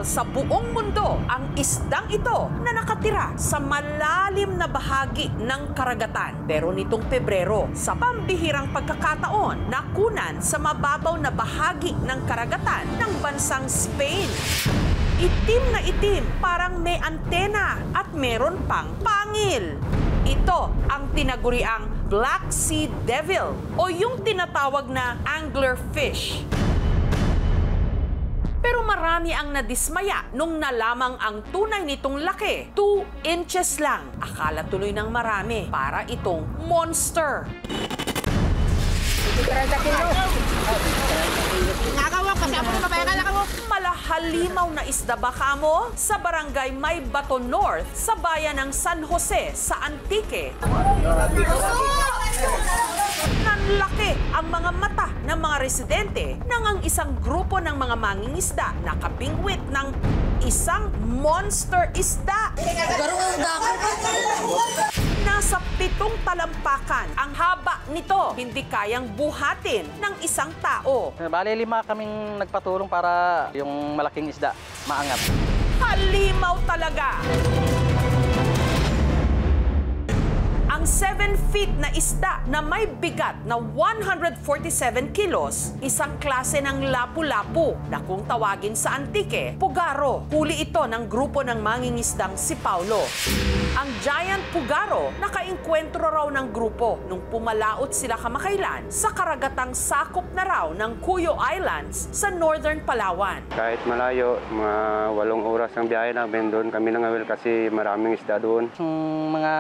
illegal sa buong mundo ang isdang ito na nakatira sa malalim na bahagi ng karagatan. Pero nitong Pebrero, sa pambihirang pagkakataon, nakunan sa mababaw na bahagi ng karagatan ng bansang Spain. Itim na itim, parang may antena at meron pang pangil. Ito ang tinaguriang Black Sea Devil o yung tinatawag na anglerfish. Pero marami ang nadismaya nung nalamang ang tunay nitong laki. 2 inches lang. Akala tuloy ng marami para itong monster. Malahalimaw na isda ba kamo? Sa barangay May Bato North, sa bayan ng San Jose, sa Antique. Nanlaki ang mga mata ng mga residente nang ang isang grupo ng mga mangingisda nakabingwit ng isang monster isda. Nasa 7 talampakan ang haba nito, hindi kayang buhatin ng isang tao. Bale, 5 kaming nagpatulong para yung malaking isda maangat. Halimaw talaga! Ang 7 feet na isda na may bigat na 147 kilos, isang klase ng lapu-lapu na kung tawagin sa Antique, pugaro. Huli ito ng grupo ng mangingisdang si Paulo. Ang giant pugaro, nakainkwentro raw ng grupo nung pumalaot sila kamakailan sa karagatang sakop na raw ng Cuyo Islands sa Northern Palawan. Kahit malayo, mga 8 oras ang biyahe namin doon. Kami nangawil kasi maraming isda doon. Yung mga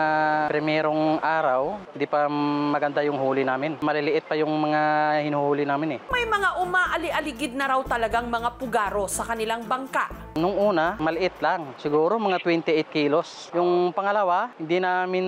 primerong araw, hindi pa maganda yung huli namin. Maliliit pa yung mga hinuhuli namin eh. May mga umaali-aligid na raw talagang mga pugaro sa kanilang bangka. Nung una, maliit lang. Siguro mga 28 kilos. Yung pangalawa, hindi namin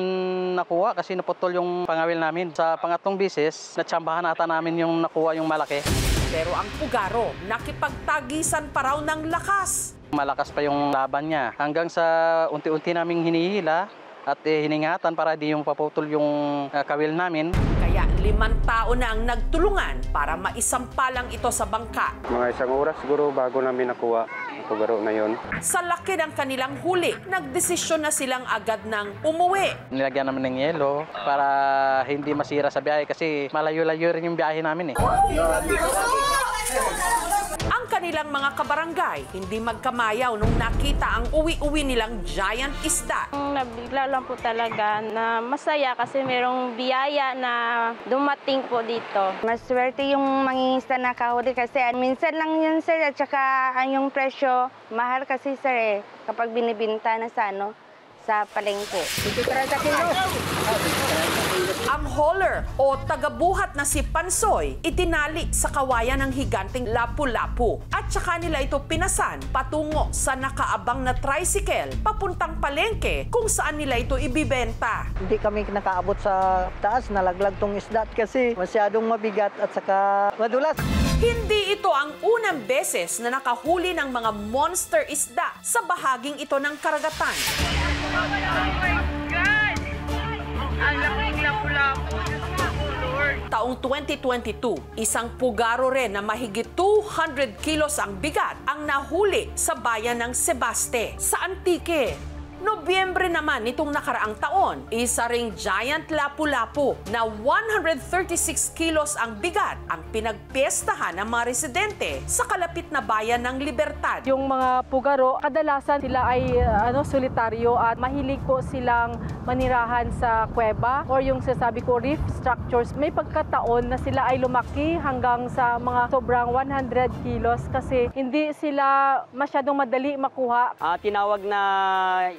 nakuha kasi naputol yung pangawil namin. Sa pangatlong bisis, natsambahan ata namin yung nakuha yung malaki. Pero ang pugaro, nakipagtagisan pa raw ng lakas. Malakas pa yung laban niya. Hanggang sa unti-unti naming hinihila at hiningatan para di yung paputol yung kawil namin. Kaya 5 tao na ang nagtulungan para maisampalang ito sa bangka. Mga 1 oras siguro bago namin nakuha ang pugaro na yun. Sa laki ng kanilang huli, nagdesisyon na silang agad ng umuwi. Nilagyan namin ng yelo para hindi masira sa biyahe kasi malayo-layo rin yung biyahe namin eh. Ang kanilang mga kabarangay hindi magkamayaw nung nakita ang uwi-uwi nilang giant isda. Nabigla lang po talaga na masaya kasi merong biyaya na dumating po dito. Maswerte yung mangingisda na kahuli kasi minsan lang yun sir at saka yung presyo mahal kasi sir kapag binibinta na sa palengke. Ang hauler o tagabuhat na si Pansoy itinali sa kawayan ng higanting lapu-lapu at saka nila ito pinasan patungo sa nakaabang na tricycle papuntang palengke kung saan nila ito ibibenta. Hindi kami nakaabot sa taas, nalaglag tong isda kasi masyadong mabigat at saka madulas. Hindi ito ang unang beses na nakahuli ng mga monster isda sa bahaging ito ng karagatan. Oh my God! Ang laking lapu-lapu. Lord. Taong 2022, isang pugaro rin na mahigit 200 kilos ang bigat ang nahuli sa bayan ng Sebaste sa Antique. Nobyembre naman nitong nakaraang taon, isa ring giant lapu-lapu na 136 kilos ang bigat ang pinagpiestahan ng mga residente sa kalapit na bayan ng Libertad. Yung mga pugaro, kadalasan sila ay solitaryo at mahilig po silang manirahan sa kuweba or yung sasabi ko reef structures. May pagkataon na sila ay lumaki hanggang sa mga sobrang 100 kilos kasi hindi sila masyadong madali makuha. Tinawag na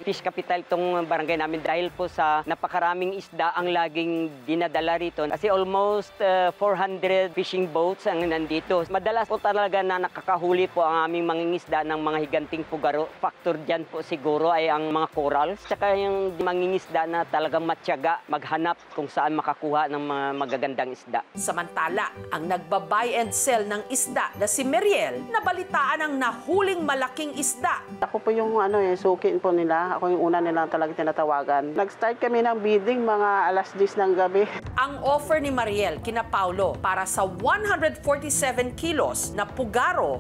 fish capital itong barangay namin dahil po sa napakaraming isda ang laging dinadala rito. Kasi almost 400 fishing boats ang nandito. Madalas po talaga na nakakahuli po ang aming mangingisda ng mga higanting pugaro. Factor dyan po siguro ay ang mga corals. Tsaka yung mangingisda na talagang matyaga maghanap kung saan makakuha ng mga magagandang isda. Samantala, ang nagba-buy and sell ng isda na si Meriel, nabalitaan ang nahuling malaking isda. Ako po yung suki po nila. Ako yung una nila talaga tinatawagan. Nag-start kami ng bidding mga alas 10 ng gabi. Ang offer ni Mariel kina Paulo para sa 147 kilos na pugaro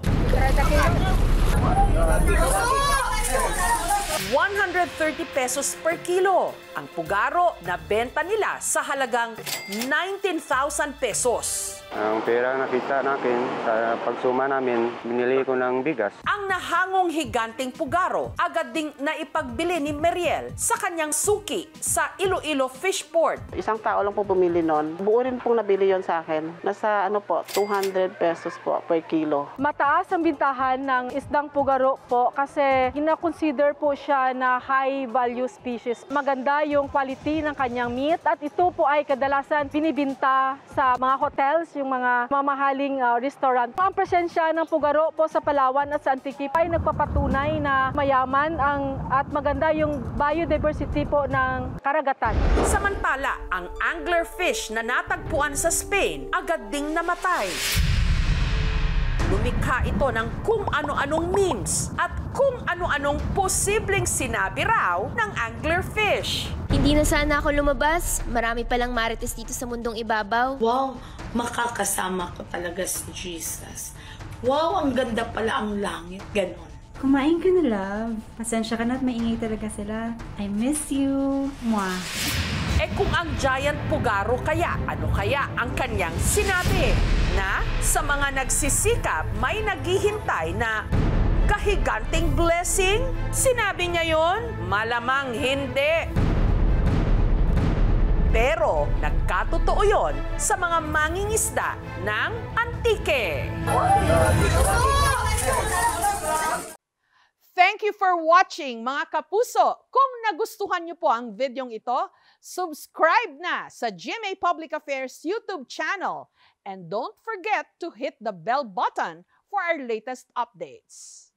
130 pesos per kilo. Ang pugaro na benta nila sa halagang 19,000 pesos. Ang pera nakita natin sa pagsuma namin, binili ko ng bigas. Ang nahangong higanteng pugaro agad ding naipagbili ni Meriel sa kanyang suki sa Iloilo Fish Port. Isang tao lang po bumili nun. Buo rin pong nabili yon sa akin. Nasa 200 pesos po per kilo. Mataas ang bintahan ng isdang pugaro po kasi kina-consider po siya na high value species. Maganda yung quality ng kanyang meat at ito po ay kadalasan binibinta sa mga hotels, yung mga mamahaling restaurant. Ang presensya ng pugaro po sa Palawan at sa Antique ay nagpapatunay na mayaman at maganda yung biodiversity po ng karagatan. Samantala, ang anglerfish na natagpuan sa Spain agad ding namatay. Lumikha ito ng kung ano-anong memes at kung ano-anong posibleng sinabi raw ng anglerfish. Hindi na sana ako lumabas. Marami palang marites dito sa mundong ibabaw. Wow, makakasama ko talaga si Jesus. Wow, ang ganda pala ang langit. Ganon. Kumain ka na, love. Pasensya ka na at maingay talaga sila. I miss you. Mwah. Eh kung ang giant pugaro kaya, ano kaya ang kanyang sinabi? Na sa mga nagsisikap may naghihintay na kahiganting blessing? Sinabi niya yon? Malamang hindi. Pero nagkatotoo yon sa mga mangingisda ng Antique. Thank you for watching, mga kapuso. Kung nagustuhan niyo po ang videong ito, subscribe na sa GMA Public Affairs YouTube channel. And don't forget to hit the bell button for our latest updates.